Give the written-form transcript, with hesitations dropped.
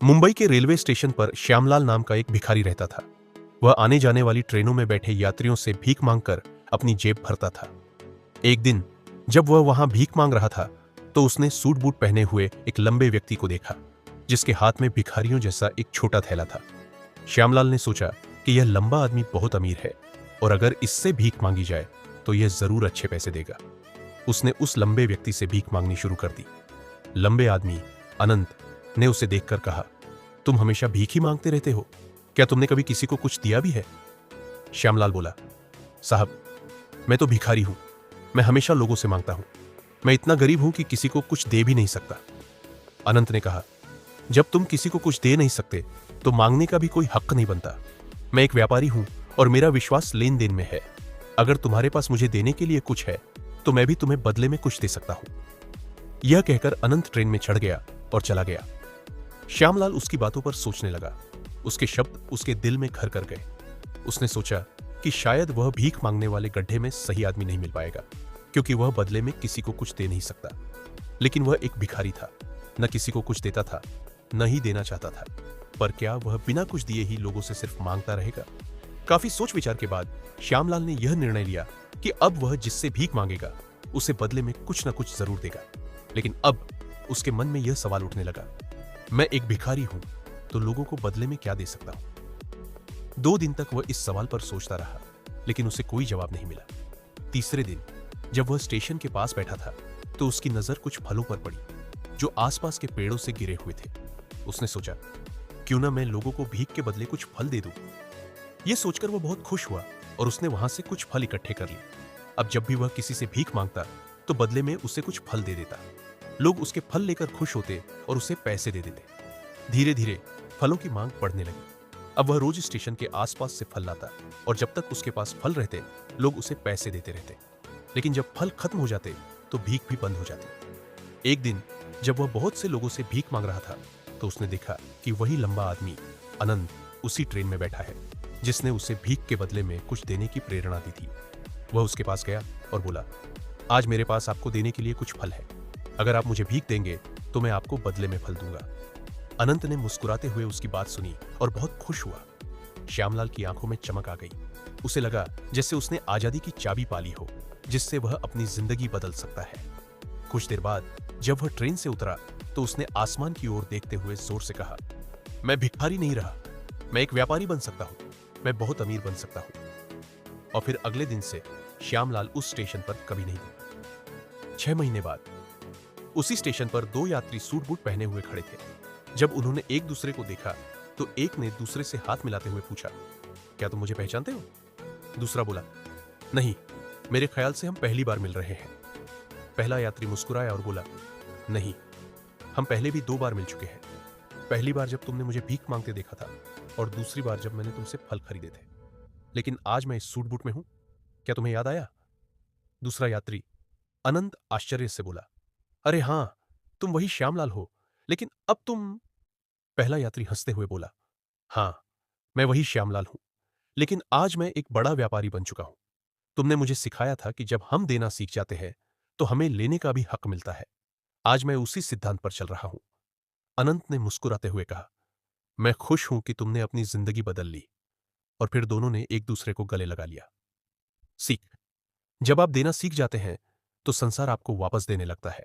मुंबई के railway station पर श्यामलाल नाम का एक भिखारी रहता था। वह आने जाने वाली ट्रेनों में बैठे यात्रियों से भीख मांगकर अपनी जेब भरता था। एक दिन जब वह वहां भीख मांग रहा था तो उसने सूट बूट पहने हुए एक लंबे व्यक्ति को देखा, जिसके हाथ में भिखारियों जैसा एक छोटा थैला था। श्यामलाल ने सोचा कि यह लंबा आदमी बहुत अमीर है और अगर इससे भीख मांगी जाए तो यह जरूर अच्छे पैसे देगा। उसने उस लंबे व्यक्ति से भीख मांगनी शुरू कर दी। लंबे आदमी अनंत ने उसे देखकर कहा, तुम हमेशा भीख ही मांगते रहते हो, क्या तुमने कभी किसी को कुछ दिया भी है? श्यामलाल बोला, साहब, मैं तो भिखारी हूं, मैं हमेशा लोगों से मांगता हूं, मैं इतना गरीब हूं कि किसी को कुछ दे भी नहीं सकता। अनंत ने कहा, जब तुम किसी को कुछ दे नहीं सकते तो मांगने का भी कोई हक नहीं बनता। मैं एक व्यापारी हूं और मेरा विश्वास लेन देन में है। अगर तुम्हारे पास मुझे देने के लिए कुछ है तो मैं भी तुम्हें बदले में कुछ दे सकता हूं। यह कहकर अनंत ट्रेन में चढ़ गया और चला गया। श्यामलाल उसकी बातों पर सोचने लगा। उसके शब्द उसके दिल में घर कर गए। उसने सोचा कि शायद वह भीख मांगने वाले गड्ढे में सही आदमी नहीं मिल पाएगा, क्योंकि वह बदले में किसी को कुछ दे नहीं सकता। लेकिन वह एक भिखारी था, न किसी को कुछ देता था, न ही देना चाहता था। पर क्या वह बिना कुछ दिए ही लोगों से सिर्फ मांगता रहेगा? काफी सोच विचार के बाद श्यामलाल ने यह निर्णय लिया कि अब वह जिससे भीख मांगेगा उसे बदले में कुछ न कुछ जरूर देगा। लेकिन अब उसके मन में यह सवाल उठने लगा, मैं एक भिखारी हूं तो लोगों को बदले में क्या दे सकता हूं? 2 दिन तक वह इस सवाल पर सोचता रहा, लेकिन उसे कोई जवाब नहीं मिला। तीसरे दिन जब वह स्टेशन के पास बैठा था तो उसकी नजर कुछ फलों पर पड़ी जो आसपास के पेड़ों से गिरे हुए थे। उसने सोचा, क्यों ना मैं लोगों को भीख के बदले कुछ फल दे दूं। यह सोचकर वह बहुत खुश हुआ और उसने वहां से कुछ फल इकट्ठे कर लिए। अब जब भी वह किसी से भीख मांगता तो बदले में उसे कुछ फल दे देता। लोग उसके फल लेकर खुश होते और उसे पैसे दे देते। धीरे धीरे फलों की मांग बढ़ने लगी। अब वह रोज स्टेशन के आसपास से फल लाता और जब तक उसके पास फल रहते लोग उसे पैसे देते रहते। लेकिन जब फल खत्म हो जाते तो भीख भी बंद हो जाती। एक दिन जब वह बहुत से लोगों से भीख मांग रहा था तो उसने देखा कि वही लंबा आदमी अनंत उसी ट्रेन में बैठा है जिसने उसे भीख के बदले में कुछ देने की प्रेरणा दी थी। वह उसके पास गया और बोला, आज मेरे पास आपको देने के लिए कुछ फल है। अगर आप मुझे भीख देंगे तो मैं आपको बदले में फल दूंगा। अनंत ने मुस्कुराते हुए उसकी बात सुनी और बहुत खुश हुआ। श्यामलाल की आंखों में चमक आ गई। उसे लगा जैसे उसने आजादी की चाबी पाली हो, जिससे वह अपनी जिंदगी बदल सकता है। कुछ देर बाद जब वह ट्रेन से उतरा तो उसने आसमान की ओर देखते हुए जोर से कहा, मैं भिखारी नहीं रहा, मैं एक व्यापारी बन सकता हूं, मैं बहुत अमीर बन सकता हूं। और फिर अगले दिन से श्यामलाल उस स्टेशन पर कभी नहीं गया। 6 महीने बाद उसी स्टेशन पर 2 यात्री सूट बूट पहने हुए खड़े थे। जब उन्होंने एक दूसरे को देखा तो एक ने दूसरे से हाथ मिलाते हुए पूछा, क्या तुम मुझे पहचानते हो? दूसरा बोला, नहीं, मेरे ख्याल से हम पहली बार मिल रहे हैं। पहला यात्री मुस्कुराया और बोला, नहीं, हम पहले भी 2 बार मिल चुके हैं। पहली बार जब तुमने मुझे भीख मांगते देखा था और दूसरी बार जब मैंने तुमसे फल खरीदे थे। लेकिन आज मैं इस सूट बूट में हूं, क्या तुम्हें याद आया? दूसरा यात्री अनंत आश्चर्य से बोला, अरे हां, तुम वही श्यामलाल हो, लेकिन अब तुम। पहला यात्री हंसते हुए बोला, हां, मैं वही श्यामलाल हूं, लेकिन आज मैं एक बड़ा व्यापारी बन चुका हूं। तुमने मुझे सिखाया था कि जब हम देना सीख जाते हैं तो हमें लेने का भी हक मिलता है। आज मैं उसी सिद्धांत पर चल रहा हूं। अनंत ने मुस्कुराते हुए कहा, मैं खुश हूं कि तुमने अपनी जिंदगी बदल ली। और फिर दोनों ने एक दूसरे को गले लगा लिया। सीख, जब आप देना सीख जाते हैं तो संसार आपको वापस देने लगता है।